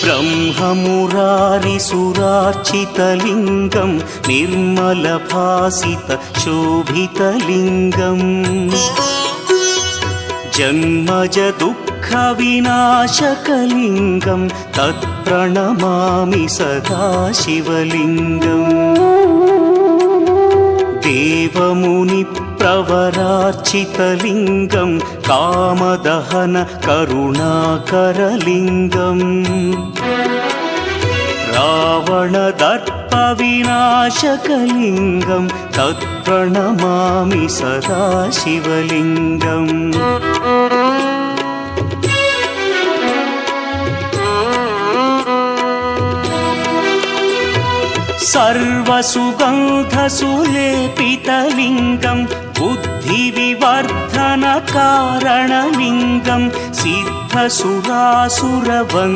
ब्रह्ममुरारिसुरार्चितलिङ्गं निर्मलभासितशोभितलिङ्गम् जन्मजदुःखविनाशकलिङ्गं तत्प्रणमामि सदा शिवलिङ्गम् देवमुनिप्रवरार्चितलिङ्गं कामदहन करुणाकरलिङ्गम् रावणदर्पविनाशकलिङ्गं तत्प्रणमामि सदा शिवलिङ्गम् सर्वसुगन्धसुलेपितलिङ्गं बुद्धिविवर्धनकारणलिङ्गं सिद्धसुरासुरवन्द्यलिङ्गम्